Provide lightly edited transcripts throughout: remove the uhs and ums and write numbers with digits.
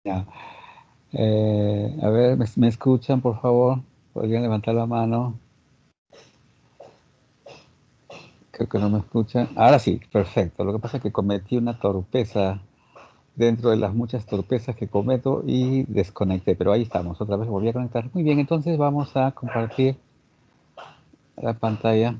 Ya. A ver, ¿me escuchan, por favor? ¿Podrían levantar la mano? Creo que no me escuchan. Ahora sí, perfecto. Lo que pasa es que cometí una torpeza dentro de las muchas torpezas que cometo y desconecté, pero ahí estamos, otra vez volví a conectar. Muy bien, entonces vamos a compartir la pantalla.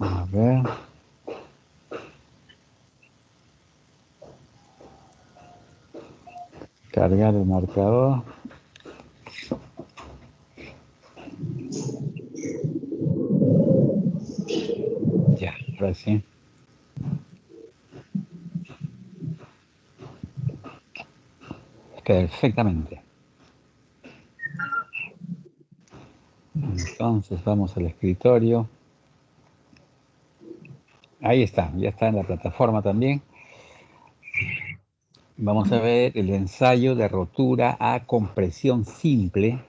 A ver, cargar el marcador. Ya, ahora sí. Perfectamente. Entonces vamos al escritorio. Ahí está, ya está en la plataforma también. Vamos a ver el ensayo de rotura a compresión simple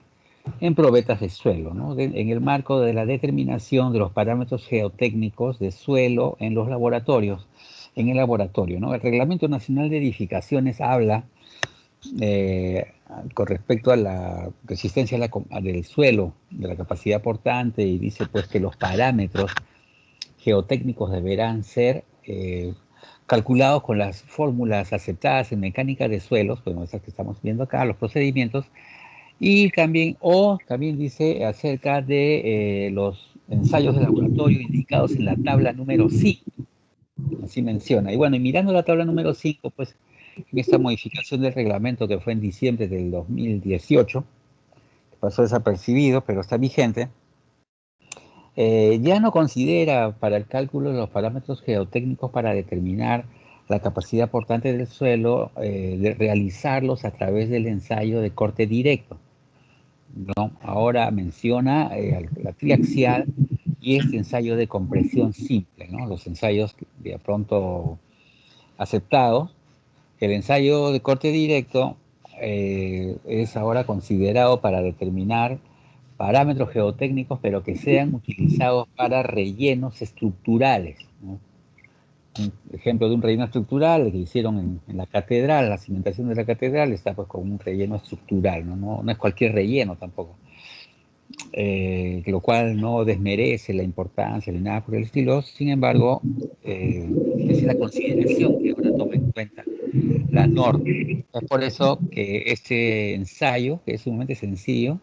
en probetas de suelo, ¿no? En el marco de la determinación de los parámetros geotécnicos de suelo en los laboratorios, en el laboratorio, ¿no? El Reglamento Nacional de Edificaciones habla eh, con respecto a la resistencia del suelo, de la capacidad portante, y dice pues que los parámetros geotécnicos deberán ser calculados con las fórmulas aceptadas en mecánica de suelos, pues esas que estamos viendo acá, los procedimientos, y también, o también dice acerca de los ensayos de laboratorio indicados en la tabla número 5, así menciona. Y bueno, y mirando la tabla número 5, pues en esta modificación del reglamento que fue en diciembre del 2018, pasó desapercibido, pero está vigente, ya no considera para el cálculo los parámetros geotécnicos para determinar la capacidad portante del suelo, de realizarlos a través del ensayo de corte directo, ¿no? Ahora menciona la triaxial y este ensayo de compresión simple, ¿no? Los ensayos de pronto aceptados. El ensayo de corte directo es ahora considerado para determinar parámetros geotécnicos, pero que sean utilizados para rellenos estructurales, ¿no? Un ejemplo de un relleno estructural que hicieron en la catedral, la cimentación de la catedral, está pues con un relleno estructural, ¿no? No es cualquier relleno tampoco, lo cual no desmerece la importancia ni nada por el estilo. Sin embargo, es la consideración que ahora toma en cuenta la norma. Es por eso que este ensayo, que es sumamente sencillo,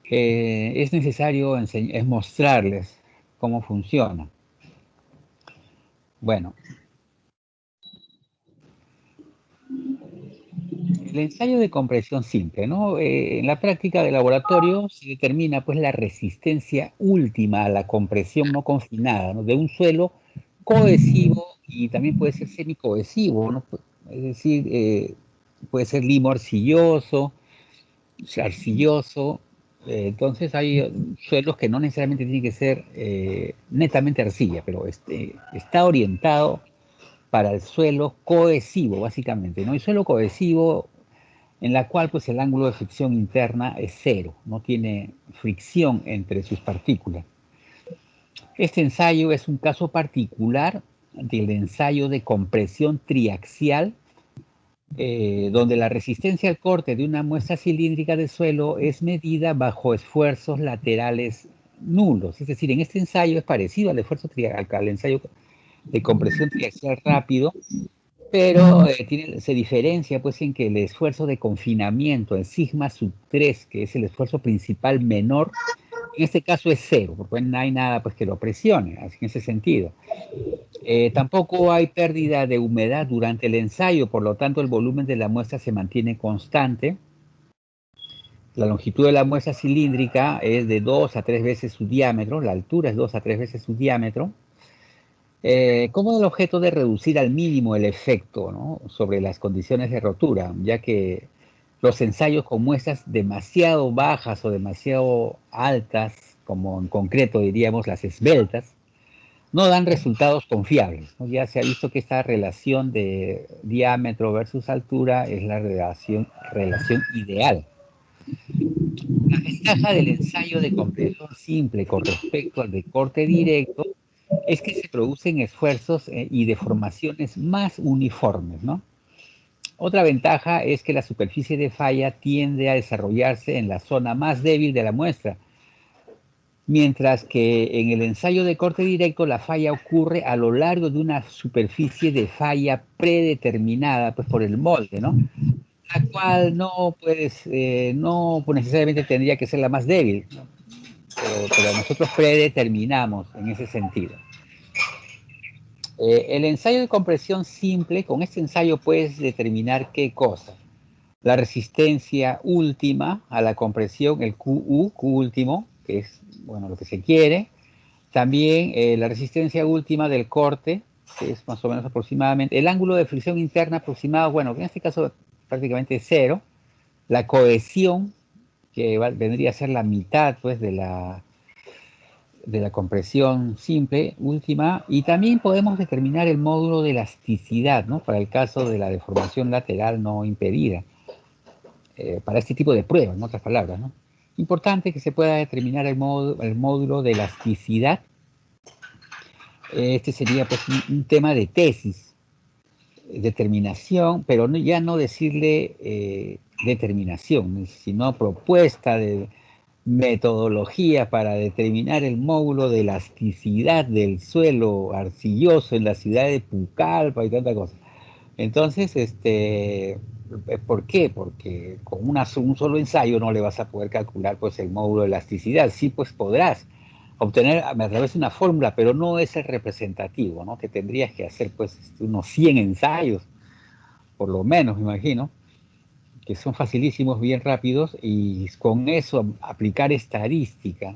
es necesario es mostrarles cómo funciona. Bueno, el ensayo de compresión simple, ¿no? En la práctica de laboratorio se determina pues la resistencia última a la compresión no confinada, ¿no? De un suelo cohesivo y también puede ser semicohesivo, ¿no? Es decir, puede ser limo arcilloso, arcilloso. Entonces hay suelos que no necesariamente tienen que ser netamente arcilla, pero está orientado para el suelo cohesivo, básicamente, ¿no? El suelo cohesivo en la cual pues el ángulo de fricción interna es cero, no tiene fricción entre sus partículas. Este ensayo es un caso particular del ensayo de compresión triaxial, donde la resistencia al corte de una muestra cilíndrica de suelo es medida bajo esfuerzos laterales nulos. Es decir, en este ensayo es parecido al ensayo de compresión triaxial rápido, pero se diferencia pues en que el esfuerzo de confinamiento, el sigma sub 3, que es el esfuerzo principal menor, en este caso es cero, porque no hay nada pues que lo presione, así en ese sentido. Tampoco hay pérdida de humedad durante el ensayo, por lo tanto el volumen de la muestra se mantiene constante. La longitud de la muestra cilíndrica es de 2 a 3 veces su diámetro, la altura es 2 a 3 veces su diámetro, como el objeto de reducir al mínimo el efecto, ¿no? Sobre las condiciones de rotura, ya que los ensayos con muestras demasiado bajas o demasiado altas, como en concreto diríamos las esbeltas, no dan resultados confiables, ¿no? Ya se ha visto que esta relación de diámetro versus altura es la relación ideal. La ventaja del ensayo de compresión simple con respecto al de corte directo es que se producen esfuerzos y deformaciones más uniformes, ¿no? Otra ventaja es que la superficie de falla tiende a desarrollarse en la zona más débil de la muestra, mientras que en el ensayo de corte directo la falla ocurre a lo largo de una superficie de falla predeterminada pues, por el molde, ¿no? La cual no, no necesariamente tendría que ser la más débil, ¿no? Pero nosotros predeterminamos en ese sentido. El ensayo de compresión simple, con este ensayo puedes determinar qué cosa. La resistencia última a la compresión, el QU, Q último, que es bueno, lo que se quiere. También la resistencia última del corte, que es más o menos aproximadamente. El ángulo de fricción interna aproximado, bueno, en este caso prácticamente cero. La cohesión, que vendría a ser la mitad pues, de la compresión simple última, y también podemos determinar el módulo de elasticidad, ¿no? Para el caso de la deformación lateral no impedida, para este tipo de pruebas, en otras palabras, ¿no? Importante que se pueda determinar el módulo de elasticidad. Este sería pues un tema de tesis, determinación, pero ya no decirle determinación, sino propuesta de metodología para determinar el módulo de elasticidad del suelo arcilloso en la ciudad de Pucallpa y tanta cosa. Entonces, ¿por qué? Porque con un solo ensayo no le vas a poder calcular pues, el módulo de elasticidad. Sí, pues podrás obtener a través de una fórmula, pero no es el representativo, ¿no? Que tendrías que hacer pues unos 100 ensayos, por lo menos, me imagino, que son facilísimos, bien rápidos, y con eso aplicar estadística,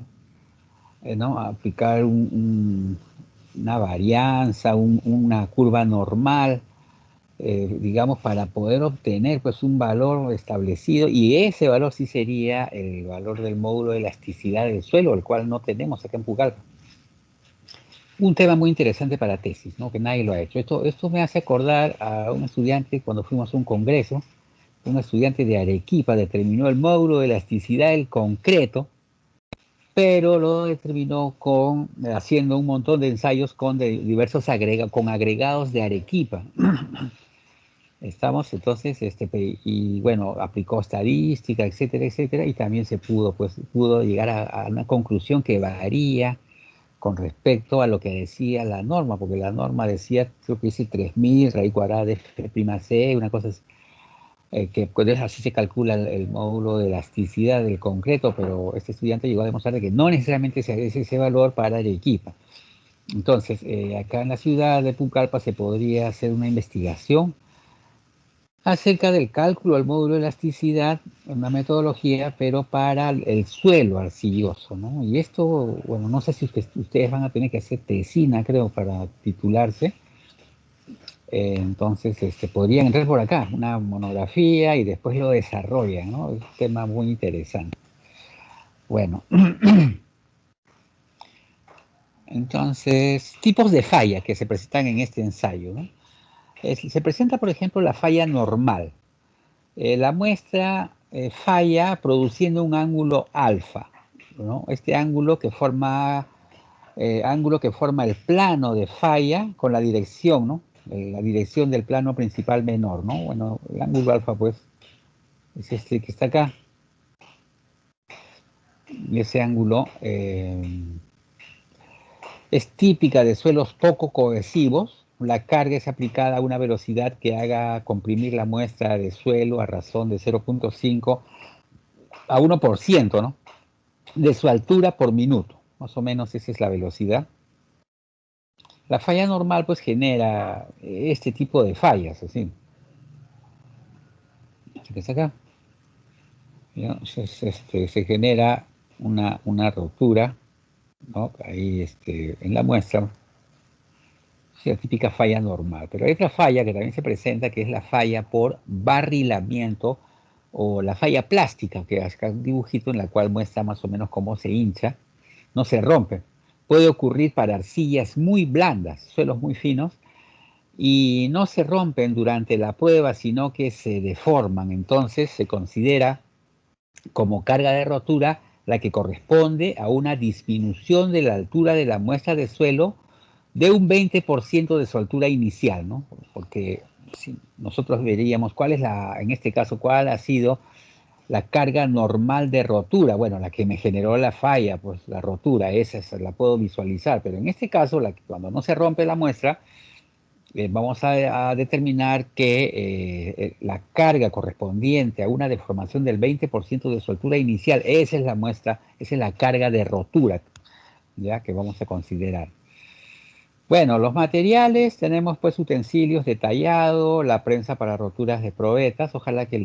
¿no? Aplicar una varianza, una curva normal, digamos, para poder obtener pues un valor establecido, y ese valor sí sería el valor del módulo de elasticidad del suelo, el cual no tenemos acá en Pucallpa. Un tema muy interesante para tesis, ¿no? Que nadie lo ha hecho. Esto me hace acordar a un estudiante cuando fuimos a un congreso. Un estudiante de Arequipa determinó el módulo de elasticidad del concreto, pero lo determinó haciendo un montón de ensayos con diversos agregados de Arequipa. Estamos entonces, y bueno, aplicó estadística, etcétera, etcétera, y también pudo llegar a una conclusión que varía con respecto a lo que decía la norma, porque la norma decía, creo que dice 3000 raíz cuadrada de F', una cosa así, que pues así se calcula el módulo de elasticidad del concreto, pero este estudiante llegó a demostrar que no necesariamente es ese valor para Arequipa. Entonces, acá en la ciudad de Pucallpa se podría hacer una investigación acerca del cálculo del módulo de elasticidad, una metodología, pero para el suelo arcilloso, ¿no? Y esto, bueno, no sé si ustedes van a tener que hacer tesina, creo, para titularse. Entonces, podrían entrar por acá, una monografía, y después lo desarrollan, ¿no? Es un tema muy interesante. Bueno, entonces, tipos de falla que se presentan en este ensayo, ¿no? Se presenta, por ejemplo, la falla normal. La muestra falla produciendo un ángulo alfa, ¿no? Este ángulo que forma el plano de falla con la dirección, ¿no? La dirección del plano principal menor, ¿no? Bueno, el ángulo alfa, pues, es este que está acá. Y ese ángulo es típica de suelos poco cohesivos. La carga es aplicada a una velocidad que haga comprimir la muestra de suelo a razón de 0.5 a 1%, ¿no? De su altura por minuto. Más o menos esa es la velocidad. La falla normal pues genera este tipo de fallas, así. ¿Qué está acá? Entonces, se genera una rotura, ¿no? Ahí en la muestra, es la típica falla normal. Pero hay otra falla que también se presenta, que es la falla por barrilamiento o la falla plástica, que acá un dibujito en la cual muestra más o menos cómo se hincha, no se rompe. Puede ocurrir para arcillas muy blandas, suelos muy finos, y no se rompen durante la prueba, sino que se deforman. Entonces se considera como carga de rotura la que corresponde a una disminución de la altura de la muestra de suelo de un 20% de su altura inicial, ¿no? Porque si nosotros veríamos cuál es en este caso, cuál ha sido la carga normal de rotura. Bueno, la que me generó la falla, pues la rotura, esa la puedo visualizar, pero en este caso, cuando no se rompe la muestra, vamos a determinar que la carga correspondiente a una deformación del 20% de su altura inicial, esa es la muestra, esa es la carga de rotura, ya que vamos a considerar. Bueno, los materiales, tenemos pues utensilios de tallado, la prensa para roturas de probetas, ojalá que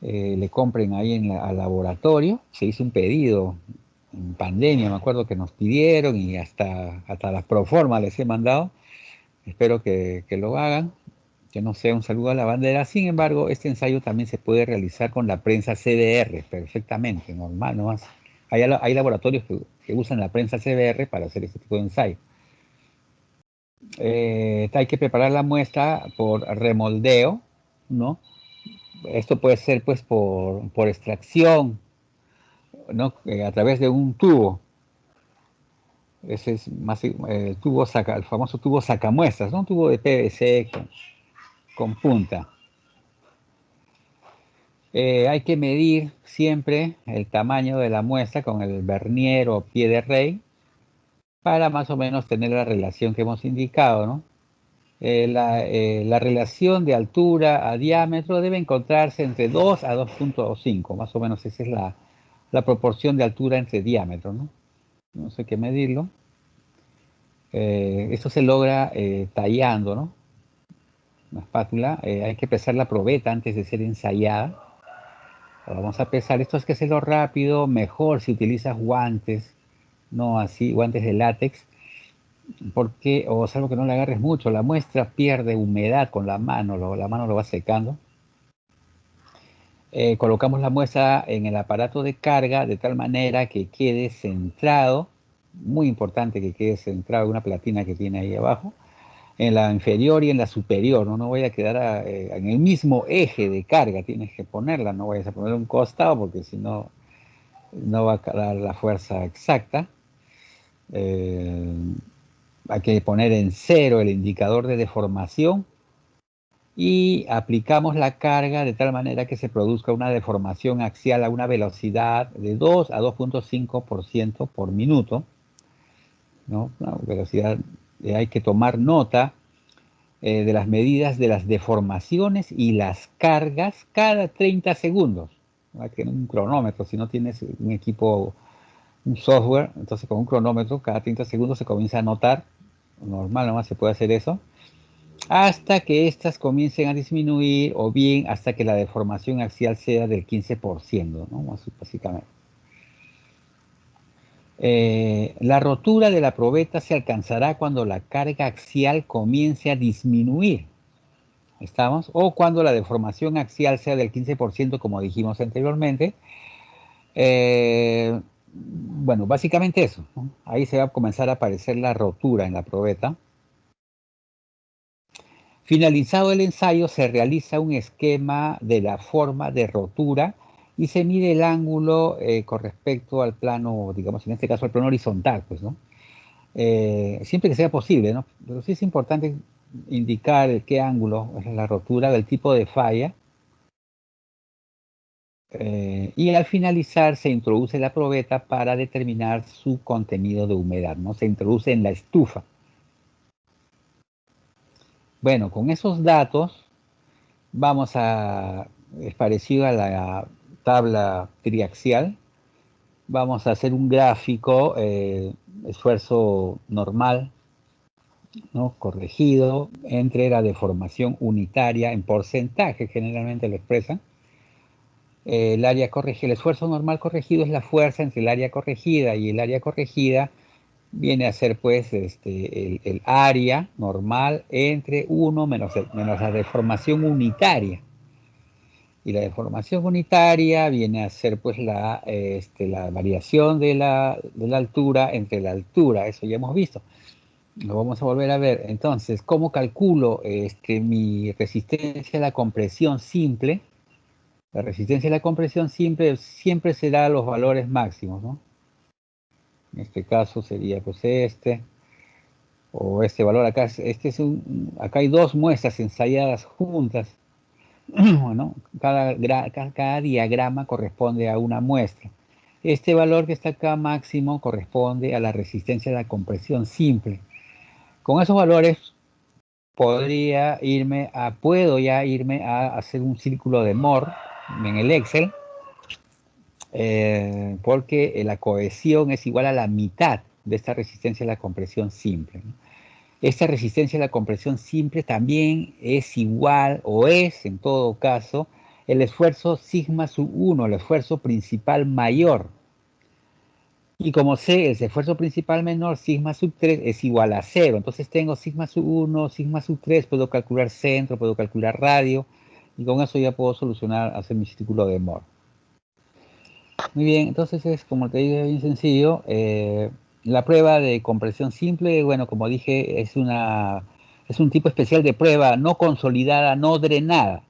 le compren ahí al laboratorio. Se hizo un pedido en pandemia, me acuerdo que nos pidieron y hasta las proformas les he mandado. Espero que lo hagan, que no sea un saludo a la bandera. Sin embargo, este ensayo también se puede realizar con la prensa CBR perfectamente, normal, no más. Hay laboratorios que usan la prensa CBR para hacer este tipo de ensayo. Hay que preparar la muestra por remoldeo, ¿no? Esto puede ser pues por extracción, ¿no? A través de un tubo. Ese es más el famoso tubo sacamuestras, ¿no? Un tubo de PVC con punta. Hay que medir siempre el tamaño de la muestra con el vernier o pie de rey para más o menos tener la relación que hemos indicado, ¿no? La relación de altura a diámetro debe encontrarse entre 2 a 2,5, más o menos esa es la proporción de altura entre diámetro, ¿no? No sé qué medirlo. Esto se logra tallando, ¿no? Una espátula. Hay que pesar la probeta antes de ser ensayada. Vamos a pesar, esto es que hacerlo rápido, mejor si utilizas guantes, no así, guantes de látex, porque, o salvo que no le agarres mucho, la muestra pierde humedad con la mano lo va secando. Colocamos la muestra en el aparato de carga de tal manera que quede centrado, muy importante que quede centrado en una platina que tiene ahí abajo, en la inferior y en la superior, no vaya a quedar en el mismo eje de carga, tienes que ponerla, no vayas a poner un costado porque si no, no va a dar la fuerza exacta. Hay que poner en cero el indicador de deformación y aplicamos la carga de tal manera que se produzca una deformación axial a una velocidad de 2 a 2,5% por minuto, ¿no? Una velocidad, hay que tomar nota de las medidas de las deformaciones y las cargas cada 30 segundos. No hay que tener un cronómetro, si no tienes un equipo, un software, entonces con un cronómetro cada 30 segundos se comienza a anotar, normal nomás se puede hacer eso, hasta que éstas comiencen a disminuir o bien hasta que la deformación axial sea del 15%, ¿no? Así, básicamente. La rotura de la probeta se alcanzará cuando la carga axial comience a disminuir. ¿Estamos? O cuando la deformación axial sea del 15%, como dijimos anteriormente. Bueno, básicamente eso, ¿no? Ahí se va a comenzar a aparecer la rotura en la probeta. Finalizado el ensayo, se realiza un esquema de la forma de rotura y se mide el ángulo con respecto al plano, digamos, en este caso al plano horizontal, pues, ¿no? Siempre que sea posible, ¿no? Pero sí es importante indicar qué ángulo es la rotura, del tipo de falla. Y al finalizar se introduce la probeta para determinar su contenido de humedad, ¿no? Se introduce en la estufa. Bueno, con esos datos es parecido a la tabla triaxial, vamos a hacer un gráfico, esfuerzo normal, ¿no? Corregido, entre la deformación unitaria en porcentaje, generalmente lo expresan. El área corregida, el esfuerzo normal corregido es la fuerza entre el área corregida y el área corregida viene a ser pues el área normal entre 1 menos la deformación unitaria. Y la deformación unitaria viene a ser pues la variación de la altura entre la altura, eso ya hemos visto. Lo vamos a volver a ver. Entonces, ¿cómo calculo mi resistencia a la compresión simple? La resistencia a la compresión siempre será los valores máximos, ¿no? En este caso sería pues o este valor acá. Acá hay dos muestras ensayadas juntas, ¿no? Cada diagrama corresponde a una muestra. Este valor que está acá máximo corresponde a la resistencia a la compresión simple. Con esos valores puedo ya irme a hacer un círculo de Moore en el Excel, porque la cohesión es igual a la mitad de esta resistencia a la compresión simple, ¿no? Esta resistencia a la compresión simple también es igual, o es en todo caso, el esfuerzo sigma sub 1, el esfuerzo principal mayor. Y como sé, el esfuerzo principal menor, sigma sub 3, es igual a 0. Entonces tengo sigma sub 1, sigma sub 3, puedo calcular centro, puedo calcular radio, y con eso ya puedo solucionar, hacer mi círculo de Moore. Muy bien, entonces es, como te digo, bien sencillo. La prueba de compresión simple, bueno, como dije, es un tipo especial de prueba no consolidada, no drenada.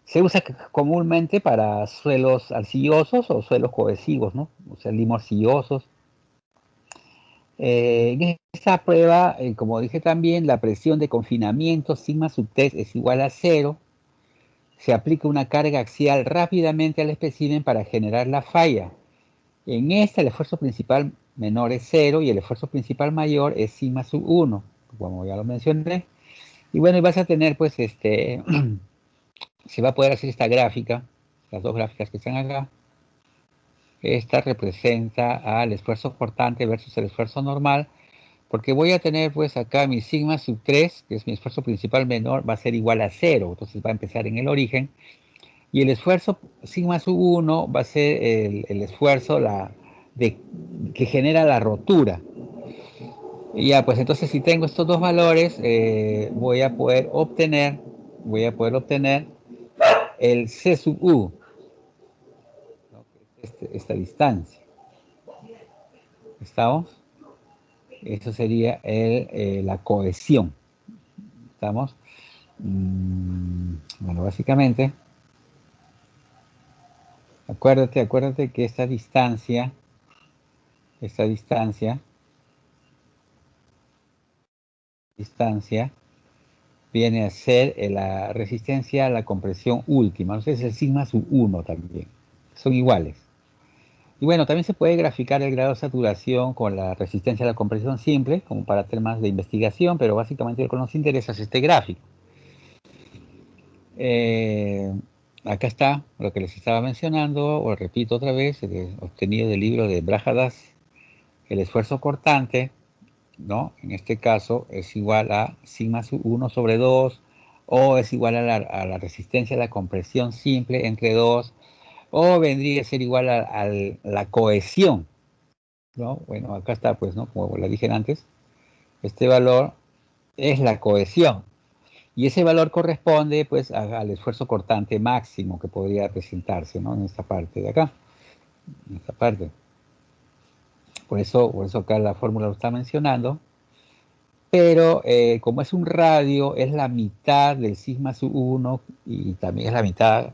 Se usa comúnmente para suelos arcillosos o suelos cohesivos, ¿no? O sea, limos arcillosos. En esta prueba, como dije también, la presión de confinamiento sigma sub 3 es igual a 0. Se aplica una carga axial rápidamente al espécimen para generar la falla. En esta el esfuerzo principal menor es 0 y el esfuerzo principal mayor es sigma sub 1, como ya lo mencioné. Y bueno, y vas a tener pues se va a poder hacer esta gráfica, las dos gráficas que están acá. Esta representa al esfuerzo cortante versus el esfuerzo normal, porque voy a tener pues acá mi sigma sub 3, que es mi esfuerzo principal menor, va a ser igual a 0, entonces va a empezar en el origen. Y el esfuerzo sigma sub 1 va a ser el esfuerzo que genera la rotura. Y ya, pues entonces si tengo estos dos valores, voy a poder obtener el C sub U, ¿no? Esta distancia. ¿Estamos? Eso sería la cohesión. ¿Estamos? Bueno, básicamente, acuérdate que esta distancia viene a ser la resistencia a la compresión última. Entonces es el sigma sub 1 también. Son iguales. Y bueno, también se puede graficar el grado de saturación con la resistencia a la compresión simple, como para temas de investigación, pero básicamente lo que nos interesa es este gráfico. Acá está lo que les estaba mencionando, o repito otra vez, obtenido del libro de Brajadas, el esfuerzo cortante, ¿no? En este caso es igual a sigma sub 1 sobre 2, o es igual a la resistencia a la compresión simple entre 2, o vendría a ser igual a la cohesión, ¿no? Bueno, acá está, pues, ¿no? Como la dije antes, este valor es la cohesión. Y ese valor corresponde, pues, al esfuerzo cortante máximo que podría presentarse, ¿no? En esta parte de acá, en esta parte. Por eso acá la fórmula lo está mencionando. Pero como es un radio, es la mitad del sigma sub 1 y también es la mitad,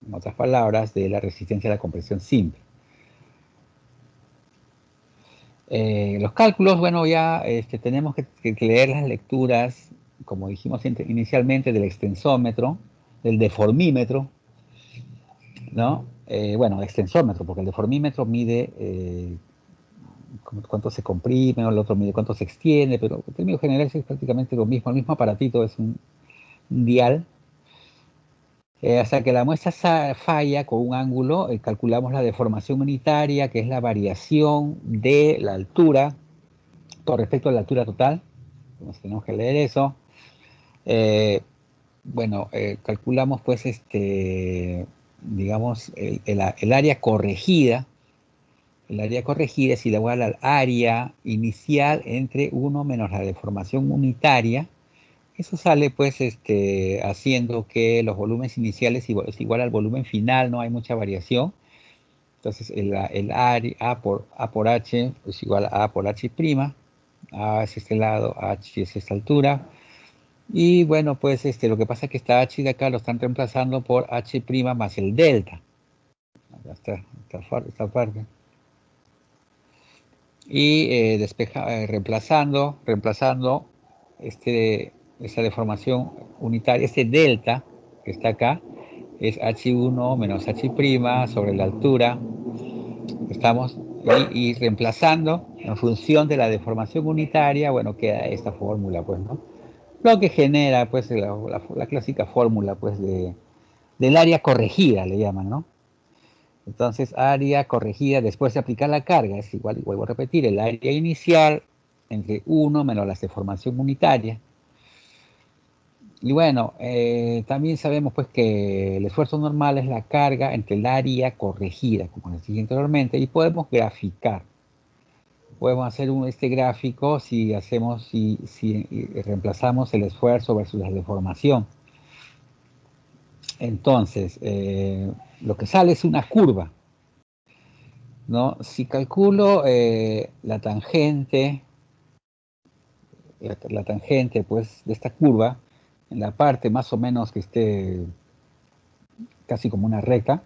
en otras palabras, de la resistencia a la compresión simple. Los cálculos, bueno, ya tenemos que leer las lecturas, como dijimos inicialmente, del extensómetro, del deformímetro, ¿no? Bueno, extensómetro, porque el deformímetro mide cuánto se comprime, o el otro mide cuánto se extiende, pero en términos generales es prácticamente lo mismo. El mismo aparatito es un dial. Hasta que la muestra falla con un ángulo, calculamos la deformación unitaria, que es la variación de la altura con respecto a la altura total. Entonces tenemos que leer eso. Bueno, calculamos pues digamos, el área corregida. El área corregida es igual al área inicial entre 1 menos la deformación unitaria. Eso sale pues haciendo que los volúmenes iniciales es igual al volumen final, no hay mucha variación. Entonces el área A por H es igual a por H'. A es este lado, H es esta altura. Y bueno, pues lo que pasa es que esta H de acá lo están reemplazando por H' más el delta. Acá está esta parte. Y reemplazando esta deformación unitaria, este delta que está acá, es H1 menos H' sobre la altura. Estamos y reemplazando en función de la deformación unitaria, bueno, queda esta fórmula, pues, ¿no? Lo que genera, pues, la clásica fórmula, pues, del área corregida, le llaman, ¿no? Entonces, área corregida después de aplicar la carga es igual, y vuelvo a repetir, el área inicial entre 1 menos la deformación unitaria. Y bueno, también sabemos pues que el esfuerzo normal es la carga entre el área corregida, como les dije anteriormente, y podemos graficar. Podemos hacer este gráfico si reemplazamos el esfuerzo versus la deformación. Entonces, lo que sale es una curva, ¿no? Si calculo la tangente pues, de esta curva, en la parte más o menos que esté casi como una recta,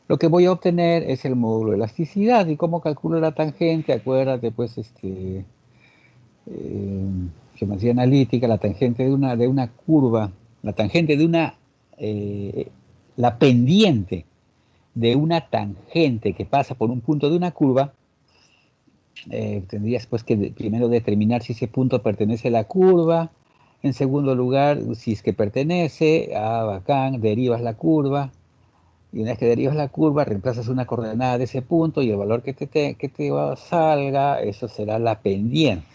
lo que voy a obtener es el módulo de elasticidad. ¿Y cómo calculo la tangente? Acuérdate, pues, geometría analítica, la tangente de una curva, la tangente de una, la pendiente de una tangente que pasa por un punto de una curva, tendrías pues que primero determinar si ese punto pertenece a la curva. En segundo lugar, si es que pertenece, bacán, derivas la curva. Y una vez que derivas la curva, reemplazas una coordenada de ese punto y el valor que te salga, eso será la pendiente,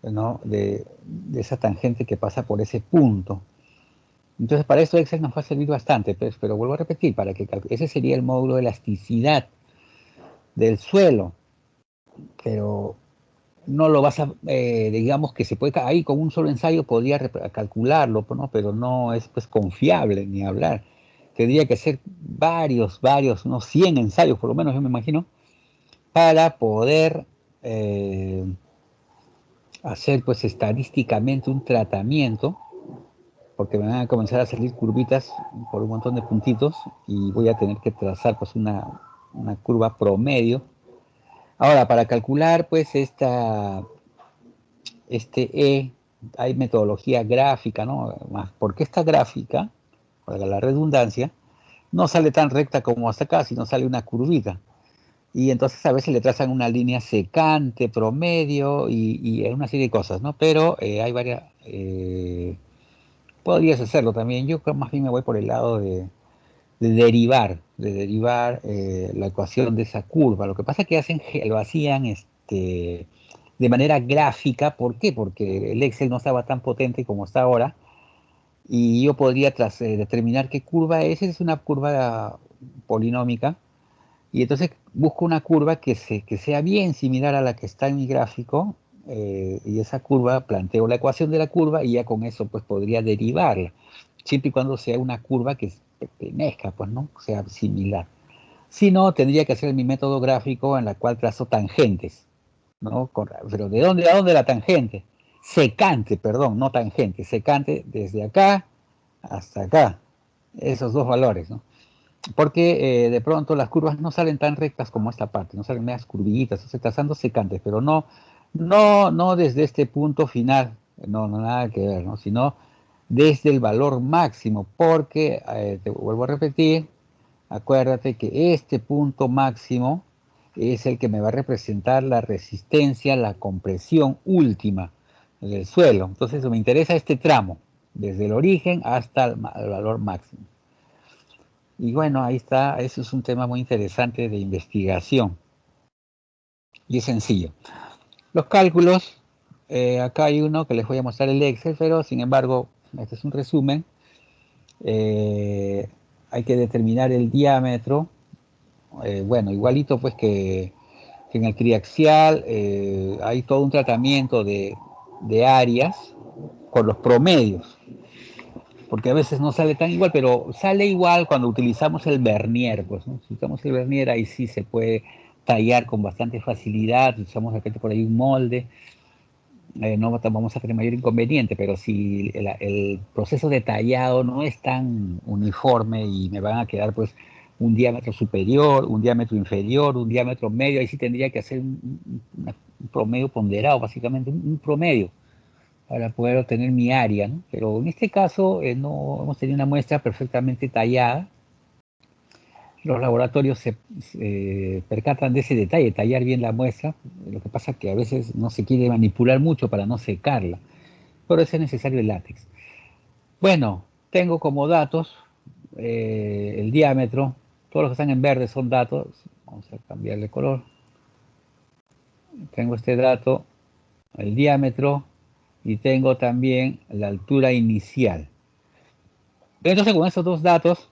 ¿no? de esa tangente que pasa por ese punto. Entonces, para esto Excel nos va a servir bastante, pues, pero vuelvo a repetir, ese sería el módulo de elasticidad del suelo, pero no lo vas a, digamos que se puede, ahí con un solo ensayo podría calcularlo, ¿no? Pero no es pues confiable ni hablar. Tendría que ser varios, unos 100 ensayos por lo menos, yo me imagino, para poder hacer pues estadísticamente un tratamiento, porque me van a comenzar a salir curvitas por un montón de puntitos y voy a tener que trazar pues una curva promedio. Ahora, para calcular pues hay metodología gráfica, ¿no? Porque esta gráfica, para la redundancia, no sale tan recta como hasta acá, sino sale una curvita. Y entonces a veces le trazan una línea secante, promedio y una serie de cosas, ¿no? Pero hay varias... podrías hacerlo también. Yo creo más bien me voy por el lado de derivar la ecuación de esa curva. Lo que pasa es que lo hacían de manera gráfica. ¿Por qué? Porque el Excel no estaba tan potente como está ahora y yo podría determinar qué curva es una curva polinómica, y entonces busco una curva que sea bien similar a la que está en mi gráfico, y esa curva, planteo la ecuación de la curva y ya con eso pues podría derivarla, siempre y cuando sea una curva que pertenezca, pues no sea similar. Si no, tendría que hacer mi método gráfico en la cual trazo tangentes, ¿no? Pero ¿de dónde a dónde la tangente? Secante, perdón, no tangente, secante desde acá hasta acá, esos dos valores, ¿no? Porque de pronto las curvas no salen tan rectas como esta parte, no salen medias curvitas, o sea, trazando secantes, pero no desde este punto final, no nada que ver, ¿no? Sino desde el valor máximo, porque, te vuelvo a repetir, acuérdate que este punto máximo es el que me va a representar la resistencia, la compresión última del suelo. Entonces me interesa este tramo, desde el origen hasta el valor máximo. Y bueno, ahí está, eso es un tema muy interesante de investigación y es sencillo. Los cálculos, acá hay uno que les voy a mostrar el Excel, pero sin embargo, este es un resumen. Hay que determinar el diámetro, bueno, igualito pues que en el triaxial, hay todo un tratamiento de áreas por los promedios, porque a veces no sale tan igual, pero sale igual cuando utilizamos el vernier, pues, ¿no? Si usamos el vernier, ahí sí se puede tallar con bastante facilidad, usamos de repente por ahí un molde, no vamos a tener mayor inconveniente, pero si el proceso detallado no es tan uniforme y me van a quedar pues un diámetro superior, un diámetro inferior, un diámetro medio, ahí sí tendría que hacer un promedio ponderado, básicamente un promedio, para poder obtener mi área, ¿no? Pero en este caso no hemos tenido una muestra perfectamente tallada. Los laboratorios se percatan de ese detalle, tallar bien la muestra. Lo que pasa es que a veces no se quiere manipular mucho para no secarla. Por eso es necesario el látex. Bueno, tengo como datos el diámetro. Todos los que están en verde son datos. Vamos a cambiarle color. Tengo este dato, el diámetro, y tengo también la altura inicial. Entonces, con estos dos datos,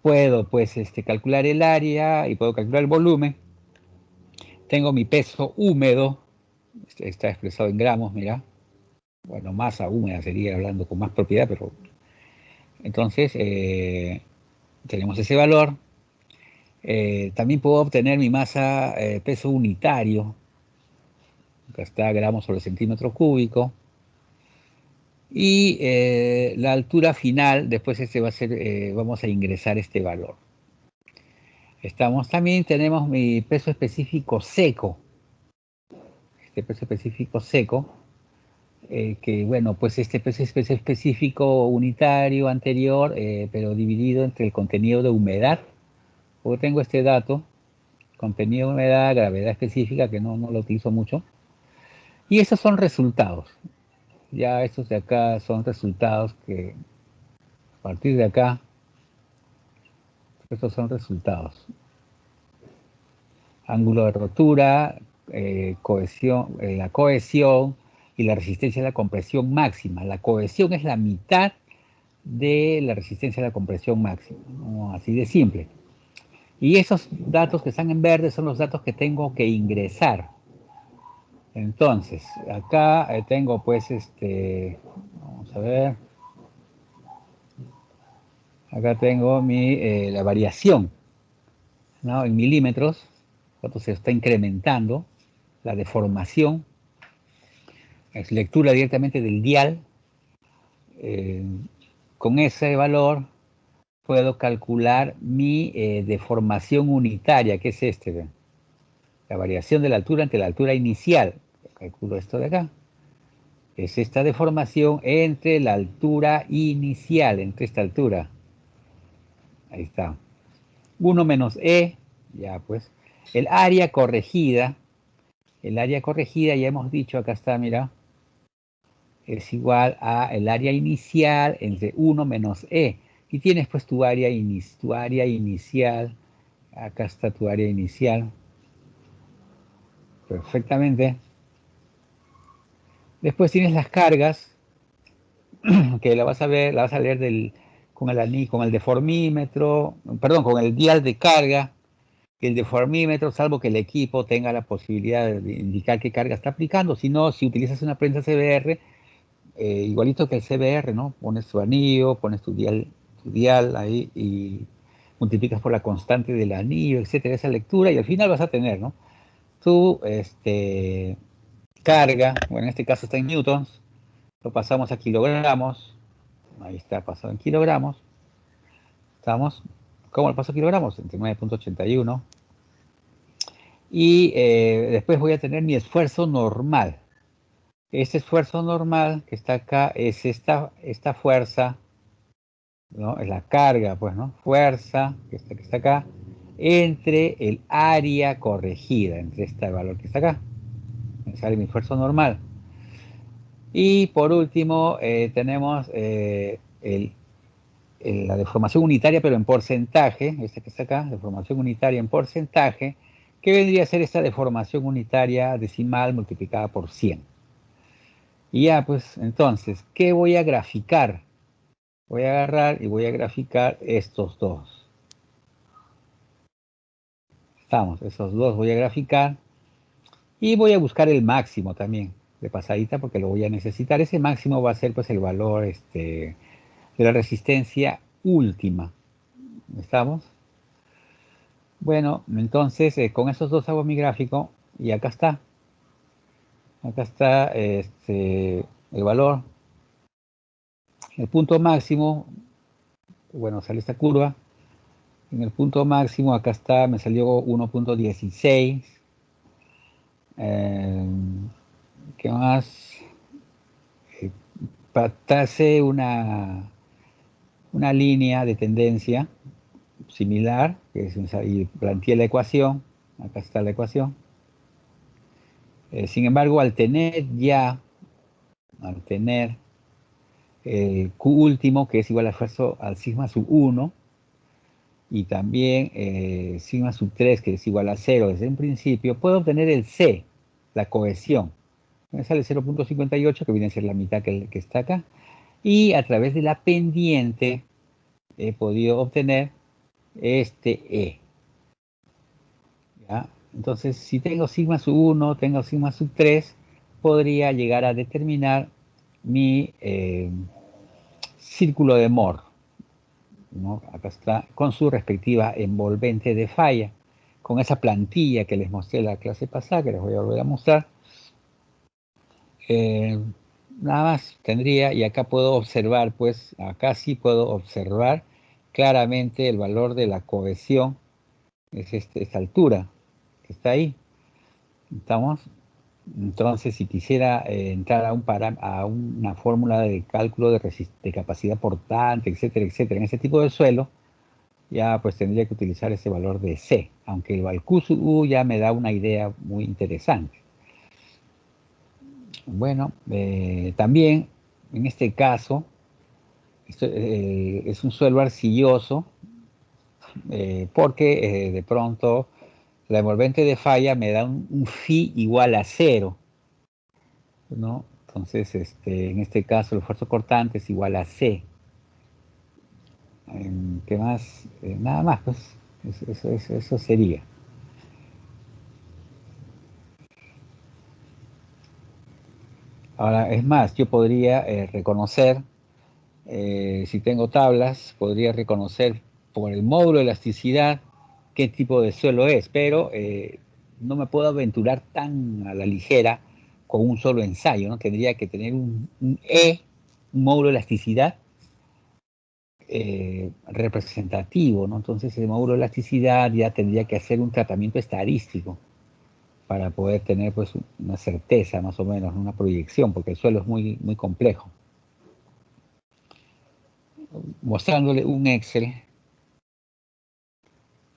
puedo pues calcular el área y puedo calcular el volumen. Tengo mi peso húmedo, está expresado en gramos, mira. Bueno, masa húmeda sería hablando con más propiedad, pero entonces tenemos ese valor. También puedo obtener mi masa, peso unitario, que está gramos sobre centímetro cúbico. Y la altura final, después va a ser, vamos a ingresar este valor. También tenemos mi peso específico seco. Este peso específico seco, que bueno, pues este peso específico unitario anterior, pero dividido entre el contenido de humedad. Porque tengo este dato, contenido de humedad, gravedad específica, que no lo utilizo mucho. Y esos son resultados. Ya estos de acá son resultados que a partir de acá, estos son resultados. Ángulo de rotura, cohesión, la cohesión y la resistencia a la compresión máxima. La cohesión es la mitad de la resistencia a la compresión máxima, ¿no? Así de simple. Y esos datos que están en verde son los datos que tengo que ingresar. Entonces, acá tengo pues vamos a ver, acá tengo la variación, ¿no? En milímetros, cuánto se está incrementando, la deformación, es lectura directamente del dial. Con ese valor puedo calcular mi deformación unitaria, que es ¿ven? La variación de la altura ante la altura inicial. Calculo esto de acá. Es esta deformación entre la altura inicial, entre esta altura. Ahí está. 1 menos E, ya pues. El área corregida ya hemos dicho, acá está, mira, es igual a el área inicial entre 1 menos E. Y tienes pues tu área inicial. Acá está tu área inicial. Perfectamente. Después tienes las cargas, que la vas a ver, la vas a leer con el deformímetro, perdón, con el dial de carga, el deformímetro, salvo que el equipo tenga la posibilidad de indicar qué carga está aplicando. Si no, si utilizas una prensa CBR, igualito que el CBR, ¿no? Pones tu anillo, pones tu dial ahí y multiplicas por la constante del anillo, etcétera, esa lectura, y al final vas a tener, ¿no? Tu carga, bueno, en este caso está en newtons, lo pasamos a kilogramos, ahí está pasado en kilogramos, estamos, ¿cómo lo paso a kilogramos? 39.81, y después voy a tener mi esfuerzo normal. Este esfuerzo normal que está acá es esta fuerza, ¿no? Es la carga, pues, ¿no? Fuerza, que está acá, entre el área corregida, entre este valor que está acá. Me sale mi esfuerzo normal. Y por último, tenemos la deformación unitaria, pero en porcentaje, esta que está acá, deformación unitaria en porcentaje, que vendría a ser esta deformación unitaria decimal multiplicada por 100. Y ya, pues, entonces, ¿qué voy a graficar? Voy a agarrar y voy a graficar estos dos. Estamos, esos dos voy a graficar. Y voy a buscar el máximo también, de pasadita, porque lo voy a necesitar. Ese máximo va a ser, pues, el valor de la resistencia última. ¿Estamos? Bueno, entonces con esos dos hago mi gráfico y acá está. Acá está el valor. El punto máximo, bueno, sale esta curva. En el punto máximo, acá está, me salió 1.16. ¿Qué más? Trace una línea de tendencia similar, y planteé la ecuación. Acá está la ecuación. Sin embargo, al tener el Q último, que es igual a esfuerzo al sigma sub 1, y también sigma sub 3, que es igual a 0 desde un principio, puedo obtener el C, la cohesión. Me sale 0.58, que viene a ser la mitad que está acá. Y a través de la pendiente he podido obtener este E. ¿Ya? Entonces, si tengo sigma sub 1, tengo sigma sub 3, podría llegar a determinar mi círculo de Moore, ¿no? Acá está, con su respectiva envolvente de falla, con esa plantilla que les mostré la clase pasada, que les voy a volver a mostrar. Nada más tendría, y acá puedo observar, pues acá sí puedo observar claramente el valor de la cohesión, es esta altura que está ahí. ¿Estamos? Entonces, si quisiera entrar a una fórmula de cálculo de capacidad portante, etcétera, etcétera, en ese tipo de suelo, ya pues tendría que utilizar ese valor de C, aunque el Valcusu ya me da una idea muy interesante. Bueno, también en este caso es un suelo arcilloso, porque de pronto la envolvente de falla me da un phi igual a 0, ¿no? Entonces, en este caso el esfuerzo cortante es igual a C. ¿Qué más? Nada más, pues eso sería. Ahora, es más, yo podría reconocer, si tengo tablas, podría reconocer por el módulo de elasticidad qué tipo de suelo es, pero no me puedo aventurar tan a la ligera con un solo ensayo, ¿no? Tendría que tener un módulo de elasticidad representativo, ¿no? Entonces el módulo de elasticidad ya tendría que hacer un tratamiento estadístico para poder tener pues una certeza más o menos, una proyección, porque el suelo es muy, muy complejo. Mostrándole un Excel.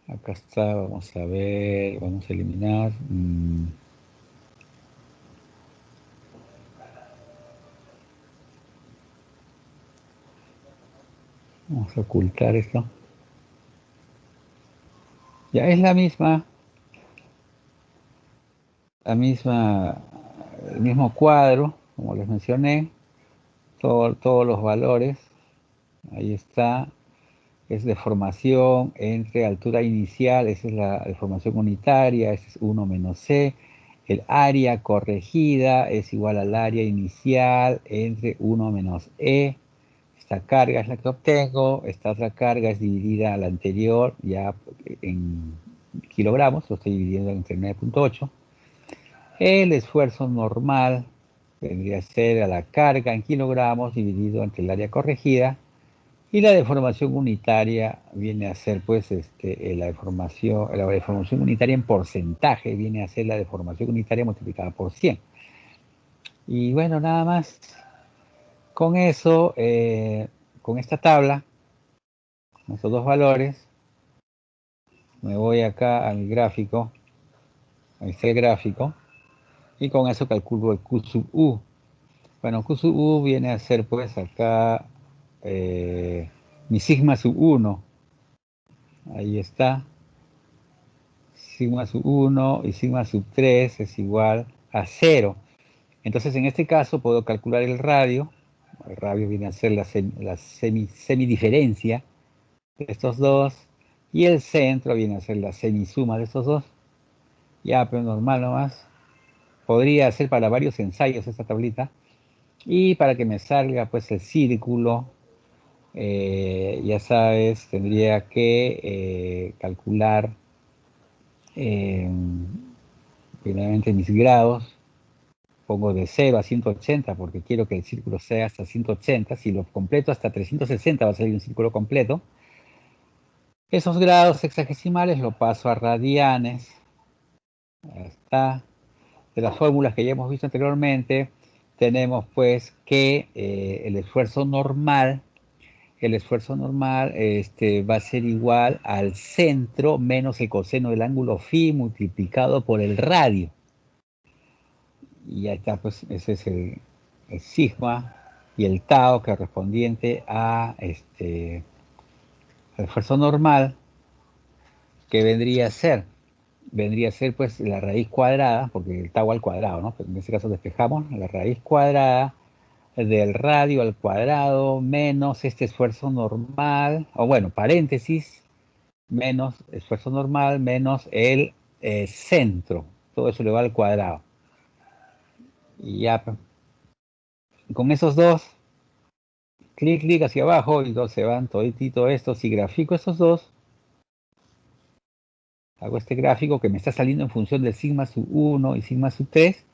Acá está, vamos a ver, vamos a eliminar. Vamos a ocultar esto. Ya es el mismo cuadro, como les mencioné, todos los valores. Ahí está, es deformación entre altura inicial, esa es la deformación unitaria, ese es 1 menos C. El área corregida es igual al área inicial entre 1 menos E. Esta carga es la que obtengo, esta otra carga es dividida a la anterior ya en kilogramos, lo estoy dividiendo entre 9.8. El esfuerzo normal vendría a ser a la carga en kilogramos dividido entre el área corregida, y la deformación unitaria viene a ser pues la deformación unitaria en porcentaje viene a ser la deformación unitaria multiplicada por 100. Y bueno, nada más. Con eso, con esta tabla, con estos dos valores, me voy acá a mi gráfico, ahí está el gráfico, y con eso calculo el Q sub U. Bueno, Q sub U viene a ser pues acá mi sigma sub 1, ahí está, sigma sub 1 y sigma sub 3 es igual a 0. Entonces en este caso puedo calcular el radio viene a ser la semidiferencia de estos dos, y el centro viene a ser la semisuma de estos dos. Ya, pero normal nomás. Podría hacer para varios ensayos esta tablita, y para que me salga pues el círculo, ya sabes, tendría que calcular primeramente mis grados, pongo de 0 a 180 porque quiero que el círculo sea hasta 180. Si lo completo hasta 360 va a salir un círculo completo. Esos grados sexagesimales lo paso a radianes. Ahí está. De las fórmulas que ya hemos visto anteriormente, tenemos pues que el esfuerzo normal va a ser igual al centro menos el coseno del ángulo phi multiplicado por el radio. Y ya está, pues ese es el sigma y el tau correspondiente a al esfuerzo normal, que vendría a ser pues la raíz cuadrada, porque el tau al cuadrado, ¿no? Pero en este caso despejamos la raíz cuadrada del radio al cuadrado menos este esfuerzo normal, o bueno, paréntesis, menos esfuerzo normal menos el centro. Todo eso le va al cuadrado. Y ya, con esos dos, clic hacia abajo y dos se van toditito estos y grafico estos dos. Hago este gráfico que me está saliendo en función del sigma sub 1 y sigma sub 3.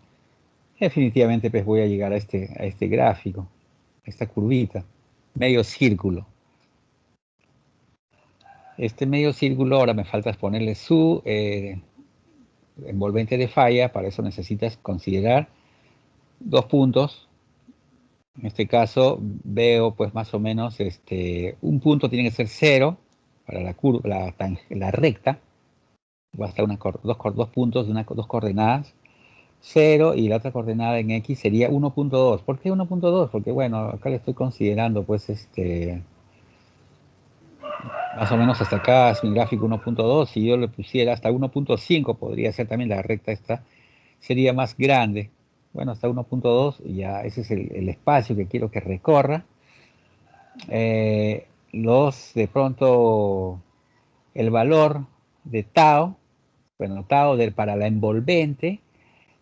Definitivamente pues voy a llegar a este gráfico, a esta curvita, medio círculo. Este medio círculo ahora me falta ponerle su envolvente de falla. Para eso necesitas considerar dos puntos. En este caso veo pues más o menos un punto tiene que ser 0 para la curva, la recta. Va a estar dos puntos de dos coordenadas, 0, y la otra coordenada en X sería 1.2. ¿Por qué 1.2? Porque bueno, acá le estoy considerando pues más o menos hasta acá es mi gráfico 1.2. Si yo le pusiera hasta 1.5 podría ser también la recta esta, sería más grande. Bueno, hasta 1.2 ya ese es el espacio que quiero que recorra. De pronto el valor de tau, bueno, tau para la envolvente,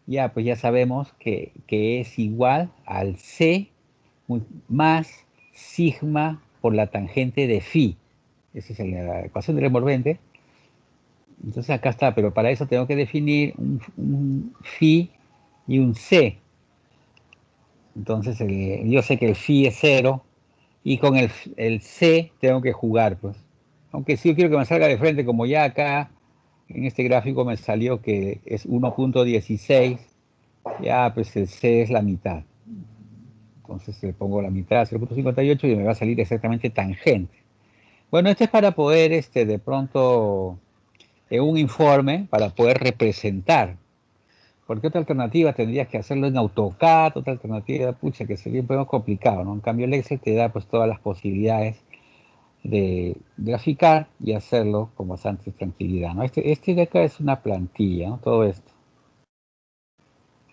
ya pues ya sabemos que es igual al C más sigma por la tangente de phi. Esa es la ecuación del envolvente. Entonces acá está, pero para eso tengo que definir un phi y un C. Entonces yo sé que el phi es 0 y con el C tengo que jugar, pues. Aunque sí yo quiero que me salga de frente, como ya acá en este gráfico me salió que es 1.16, ya pues el C es la mitad. Entonces le pongo la mitad, 0.58, y me va a salir exactamente tangente. Bueno, esto es para poder, de pronto, en un informe, para poder representar. Porque otra alternativa tendrías que hacerlo en AutoCAD, otra alternativa, pucha, que sería un poco complicado, ¿no? En cambio el Excel te da pues todas las posibilidades de graficar y hacerlo con bastante tranquilidad, ¿no? Este de acá es una plantilla, ¿no? Todo esto.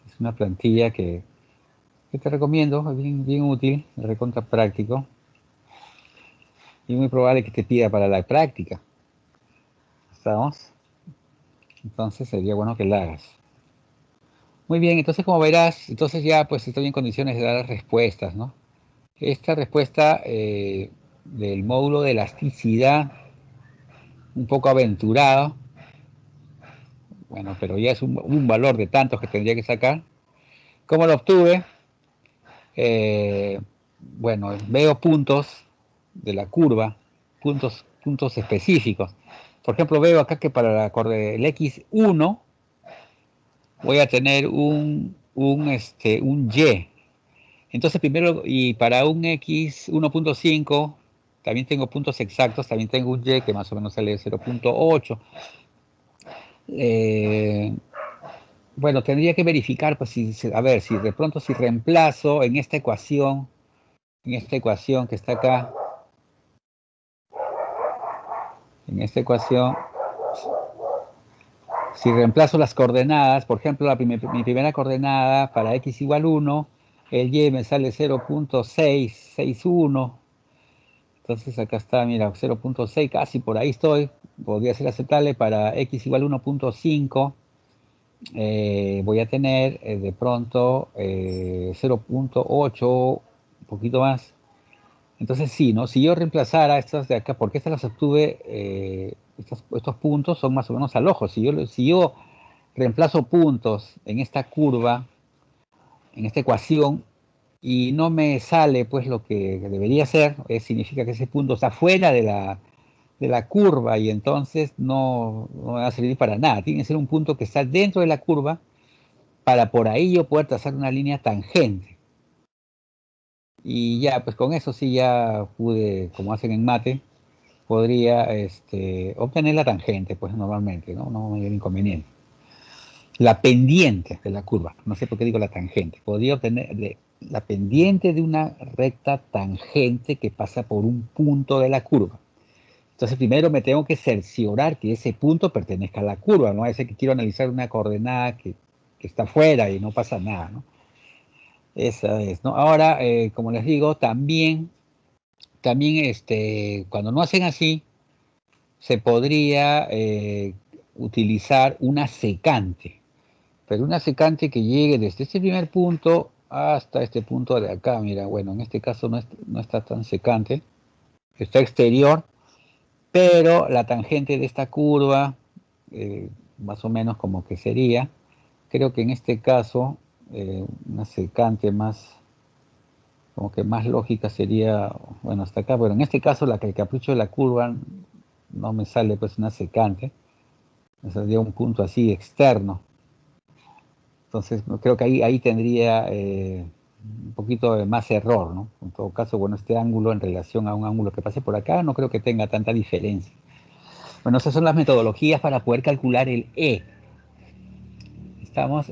Es una plantilla que te recomiendo, es bien útil, recontra práctico. Y muy probable que te pida para la práctica. ¿Estamos? Entonces sería bueno que la hagas. Muy bien, entonces como verás, entonces ya pues estoy en condiciones de dar las respuestas, ¿no? Esta respuesta del módulo de elasticidad, un poco aventurado, bueno, pero ya es un valor de tantos que tendría que sacar. ¿Cómo lo obtuve? Bueno, veo puntos de la curva, puntos específicos. Por ejemplo, veo acá que para el X1 voy a tener un Y. Entonces primero, y para un X 1.5, también tengo puntos exactos, también tengo un Y que más o menos sale de 0.8. Bueno, tendría que verificar, pues, a ver, si de pronto si reemplazo en esta ecuación que está acá, en esta ecuación, si reemplazo las coordenadas, por ejemplo, mi primera coordenada para X igual 1, el Y me sale 0.661. Entonces acá está, mira, 0.6, casi por ahí estoy. Podría ser aceptable para X igual 1.5. Voy a tener de pronto 0.8, un poquito más. Entonces sí, ¿no? Si yo reemplazara estas de acá, porque estas las obtuve, estos puntos son más o menos al ojo. Si yo reemplazo puntos en esta curva en esta ecuación y no me sale pues lo que debería ser, significa que ese punto está fuera de la curva y entonces no va a servir para nada. Tiene que ser un punto que está dentro de la curva para por ahí yo poder trazar una línea tangente. Y ya, pues con eso sí ya pude, como hacen en mate, podría obtener la tangente, pues normalmente, ¿no? No hay inconveniente. La pendiente de la curva, no sé por qué digo la tangente, podría obtener la pendiente de una recta tangente que pasa por un punto de la curva. Entonces primero me tengo que cerciorar que ese punto pertenezca a la curva, no a ese que quiero analizar una coordenada que está fuera y no pasa nada, ¿no? Esa es, ¿no? Ahora, como les digo, también cuando no hacen así, se podría utilizar una secante, pero una secante que llegue desde este primer punto hasta este punto de acá. Mira, bueno, en este caso no está tan secante, está exterior, pero la tangente de esta curva, más o menos como que sería, creo que en este caso, una secante más, como que más lógica sería, bueno, hasta acá, pero en este caso el capricho de la curva no me sale pues una secante, me saldría un punto así externo. Entonces creo que ahí tendría un poquito de más error, ¿no? En todo caso, bueno, este ángulo en relación a un ángulo que pase por acá no creo que tenga tanta diferencia. Bueno, esas son las metodologías para poder calcular el E. Estamos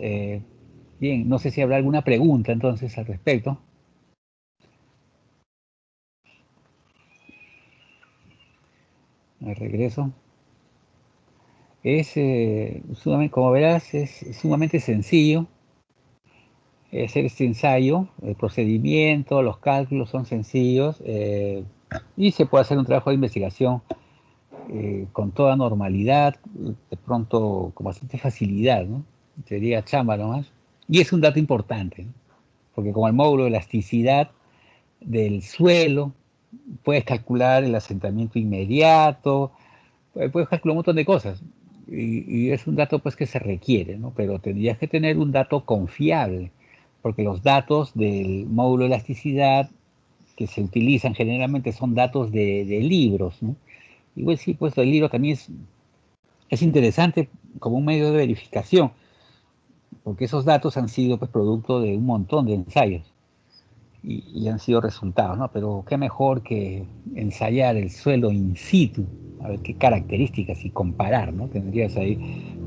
bien, no sé si habrá alguna pregunta entonces al respecto. Me regreso. Es sumamente, como verás, es sumamente sencillo hacer este ensayo. El procedimiento, los cálculos son sencillos y se puede hacer un trabajo de investigación con toda normalidad, de pronto con bastante facilidad, ¿no? Sería chamba nomás. Y es un dato importante, ¿no? Porque con el módulo de elasticidad del suelo, puedes calcular el asentamiento inmediato, puedes calcular un montón de cosas. Y es un dato pues que se requiere, ¿no? Pero tendrías que tener un dato confiable, porque los datos del módulo de elasticidad que se utilizan generalmente son datos de libros, ¿no? Y pues sí, pues el libro también es interesante como un medio de verificación, porque esos datos han sido pues producto de un montón de ensayos y han sido resultados, ¿no? Pero qué mejor que ensayar el suelo in situ, a ver qué características y comparar, ¿no? Tendrías ahí,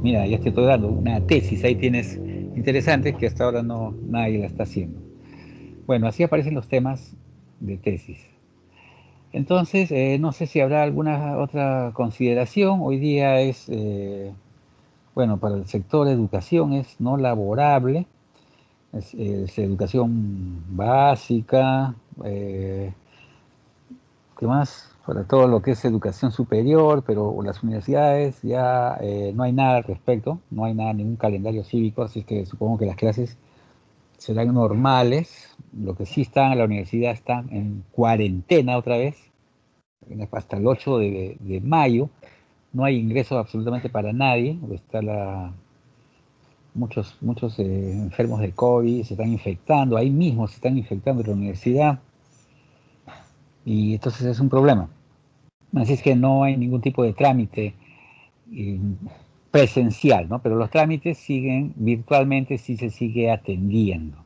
mira, ya te estoy dando una tesis, ahí tienes interesantes que hasta ahora no nadie la está haciendo. Bueno, así aparecen los temas de tesis. Entonces, no sé si habrá alguna otra consideración. Hoy día bueno, para el sector de educación es no laborable, es educación básica, ¿qué más? Para todo lo que es educación superior, pero las universidades ya no hay nada al respecto, no hay nada, ningún calendario cívico, así que supongo que las clases serán normales. Lo que sí están en la universidad están en cuarentena otra vez, hasta el 8 de mayo. No hay ingreso absolutamente para nadie, está muchos enfermos de COVID se están infectando, ahí mismo se están infectando en la universidad, y entonces es un problema. Así es que no hay ningún tipo de trámite eh, presencial, ¿no? Pero los trámites siguen virtualmente, sí se sigue atendiendo.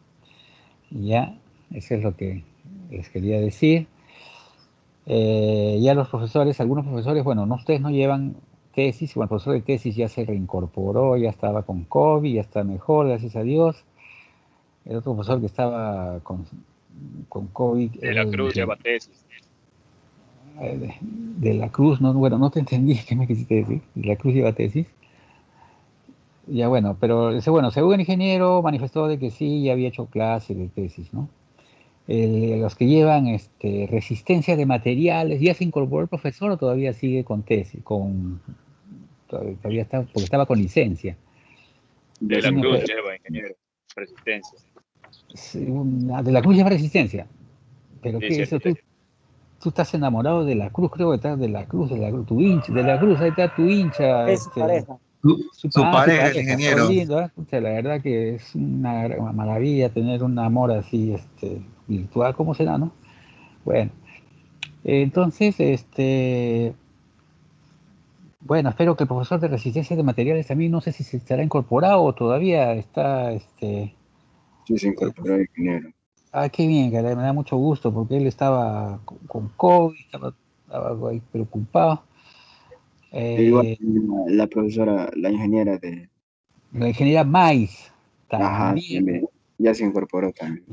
Ya, eso es lo que les quería decir. Ya los profesores, algunos profesores, bueno, no, ustedes no llevan tesis, bueno, el profesor de tesis ya se reincorporó, ya estaba con COVID, ya está mejor, gracias a Dios. El otro profesor que estaba con COVID De era la el Cruz lleva tesis. de la Cruz, no, bueno, no te entendí, ¿qué me quisiste decir? De la Cruz lleva tesis. Ya bueno, pero bueno, según el ingeniero manifestó de que sí, ya había hecho clase de tesis, ¿no? Los que llevan resistencia de materiales, ¿ya se incorporó el profesor o todavía sigue con tesis? Todavía está, porque estaba con licencia. De Sí, la no, Cruz lleva ingeniero. Resistencia. de la Cruz lleva resistencia. Pero Sí, ¿qué sí, es eso? Tú estás enamorado de la Cruz, creo que estás de la Cruz, tu hincha, de la Cruz, ahí está tu hincha, Es su pareja. Su Su pareja, el pareja, oh, ingeniero. lindo, ¿eh? Pucha, la verdad que es una maravilla tener un amor así, virtual, ¿cómo será, no? Bueno, entonces, bueno, espero que el profesor de resistencia de materiales también, no sé si se estará incorporado o todavía está, Sí, se incorporó el ingeniero. qué bien, caray, me da mucho gusto porque él estaba con COVID, estaba ahí preocupado. Igual Eh, la profesora, la ingeniera de... la ingeniera Mais Ajá, también. también, ya se incorporó también.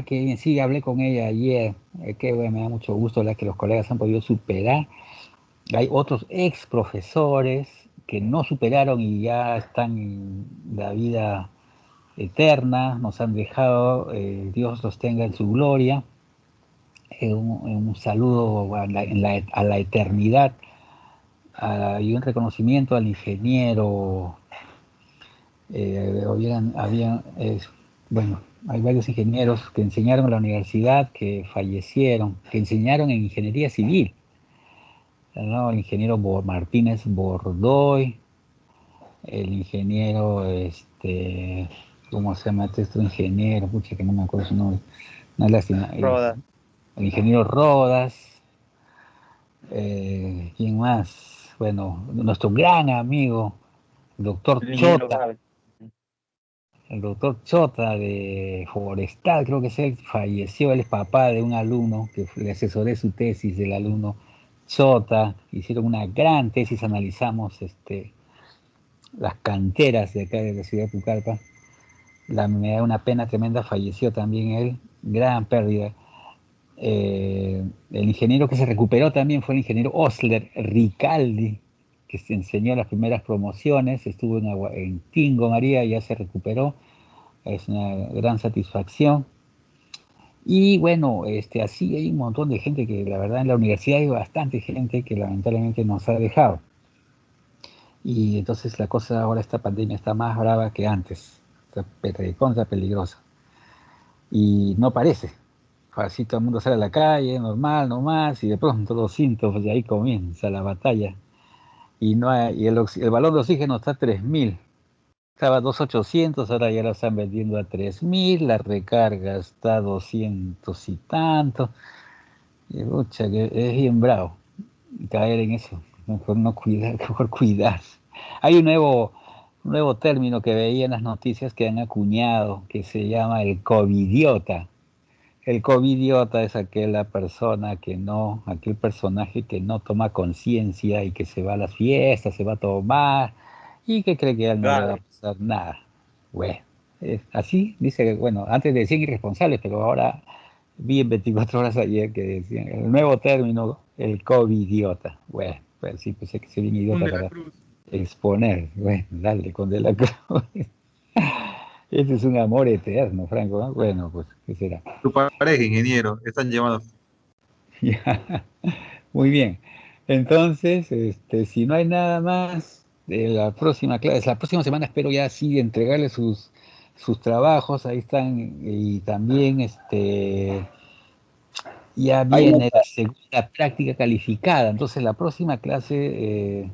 Qué bien, sí, hablé con ella ayer. Qué bueno, me da mucho gusto la que los colegas han podido superar. Hay otros ex profesores que no superaron y ya están en la vida eterna, nos han dejado, Dios los tenga en su gloria. Un saludo a la eternidad y un reconocimiento al ingeniero. Bueno, hay varios ingenieros que enseñaron en la universidad que fallecieron, que enseñaron en ingeniería civil, ¿no? El ingeniero Martínez Bordoy, el ingeniero, ¿cómo se llama este otro ingeniero? Pucha, que no me acuerdo su nombre. Una lástima. Roda. El ingeniero Rodas, ¿quién más? Bueno, nuestro gran amigo, el doctor El ingeniero Chota, Gávez. el doctor Chota de Forestal, creo que es él, falleció, él es papá de un alumno, que le asesoré su tesis del alumno Chota, hicieron una gran tesis, analizamos las canteras de acá de la ciudad de Pucallpa. Me da una pena tremenda, falleció también él, gran pérdida. El ingeniero que se recuperó también fue el ingeniero Osler Ricaldi, que se enseñó las primeras promociones, estuvo en Tingo María, ya se recuperó, es una gran satisfacción. Y bueno, así hay un montón de gente que la verdad en la universidad hay bastante gente que lamentablemente nos ha dejado. Y entonces la cosa ahora, esta pandemia está más brava que antes, está contra peligrosa. Y no parece. Así todo el mundo sale a la calle, normal, nomás, y de pronto los síntomas, y ahí comienza la batalla. Y no hay, y el balón de oxígeno está a 3.000. Estaba a 2.800, ahora ya lo están vendiendo a 3.000, la recarga está a 200 y tanto. Y pucha, que es bien bravo caer en eso. Mejor no cuidar, mejor cuidar. Hay un nuevo término que veía en las noticias que han acuñado, que se llama el covidiota. El covidiota es aquella persona que no, aquel personaje que no toma conciencia y que se va a las fiestas, se va a tomar y que cree que a él no le va a Claro. pasar nada. Bueno, así dice, bueno, antes decían irresponsables, pero ahora vi en 24 horas ayer que decían el nuevo término, el covidiota. Bueno, pues sí, pensé que sería un Un idiota de la para Cruz. exponer. Bueno, dale con De la Cruz. Ese es un amor eterno, Franco, ¿no? Bueno, pues, ¿qué será? Su pareja, ingeniero. Están llevando. Ya, muy bien. Entonces, si no hay nada más de la próxima clase, la próxima semana espero ya sí entregarle sus trabajos, ahí están, y también ya Hay viene nota, la segunda práctica calificada. Entonces, la próxima clase,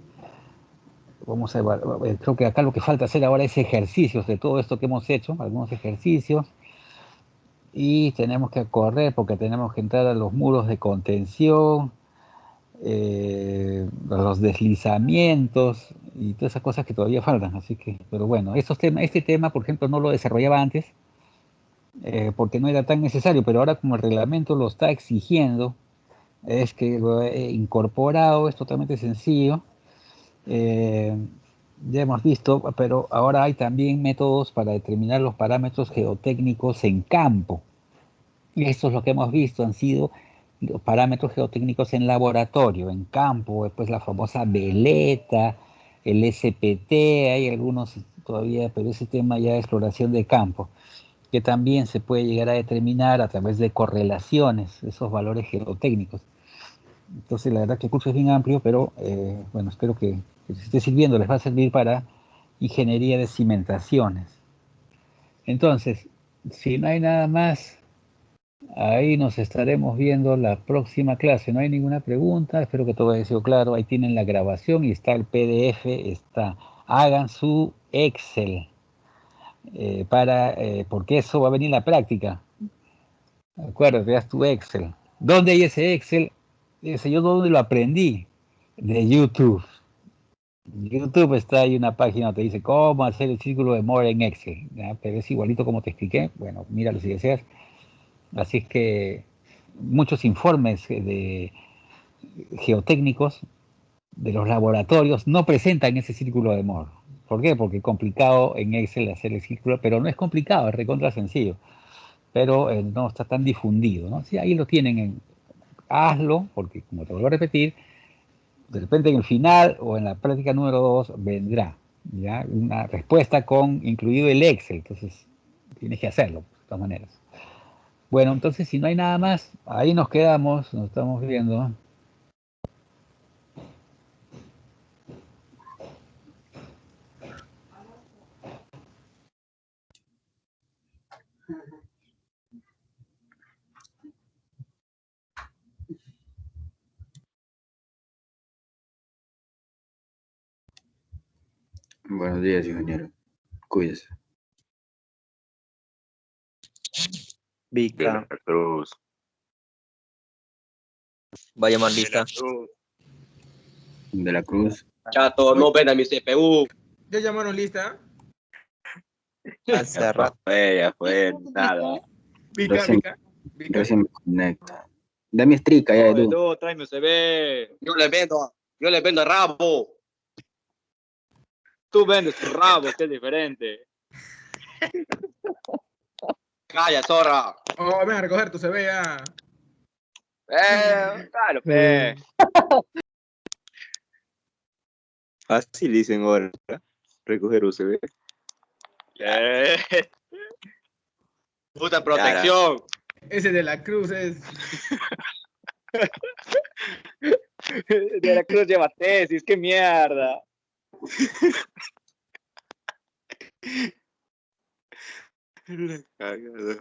vamos a evaluar, creo que acá lo que falta hacer ahora es ejercicios de todo esto que hemos hecho, algunos ejercicios, y tenemos que correr porque tenemos que entrar a los muros de contención, los deslizamientos y todas esas cosas que todavía faltan. Así que, pero bueno, este tema, por ejemplo, no lo desarrollaba antes porque no era tan necesario, pero ahora como el reglamento lo está exigiendo, es que lo he incorporado, es totalmente sencillo. Eh, ya hemos visto, pero ahora hay también métodos para determinar los parámetros geotécnicos en campo. Y esto es lo que hemos visto, han sido los parámetros geotécnicos en laboratorio, en campo, después la famosa veleta, el SPT, hay algunos todavía, pero ese tema ya es exploración de campo, que también se puede llegar a determinar a través de correlaciones, esos valores geotécnicos. Entonces, la verdad que el curso es bien amplio, pero bueno, espero que les esté sirviendo, les va a servir para ingeniería de cimentaciones. Entonces, si no hay nada más, ahí nos estaremos viendo la próxima clase. No hay ninguna pregunta, espero que todo haya sido claro. Ahí tienen la grabación y está el PDF, está hagan su Excel, porque eso va a venir en la práctica. Acuérdate, haz tu Excel. ¿Dónde hay ese Excel? Ese yo dónde lo aprendí. De YouTube. YouTube está ahí una página donde te dice cómo hacer el círculo de Moore en Excel, ¿ya? Pero es igualito como te expliqué. Bueno, míralo si deseas. Así es que muchos informes de geotécnicos de los laboratorios no presentan ese círculo de Moore. ¿Por qué? Porque es complicado en Excel hacer el círculo, pero no es complicado, es recontra sencillo. Pero no está tan difundido, ¿no? Sí, ahí lo tienen, hazlo, porque como te vuelvo a repetir, de repente en el final o en la práctica número 2 vendrá, ¿ya? Una respuesta con incluido el Excel, entonces tienes que hacerlo, de todas maneras. Bueno, entonces si no hay nada más, ahí nos quedamos, nos estamos viendo. Buenos días, ingeniero. Cuídese. Vica, Cruz. va a llamar lista. De la Cruz. Chato, no venda mi CPU. ¿Ya llamaron lista? Hace rato. Ya fue, nada. Vica, Recién- Vica. Vica. Recién me conecta. Dame estrica ya, Oye, Edu. tú, tráeme USB. Yo le vendo rabo. Tú vendes tu rabo, que es diferente. Calla, zorra. Oh, ven a recoger tu CV ya. Dale, pe. Fácil dicen ahora. Recoger USB. Puta protección. Ese de la Cruz es. De la Cruz lleva tesis, qué mierda. Cagado.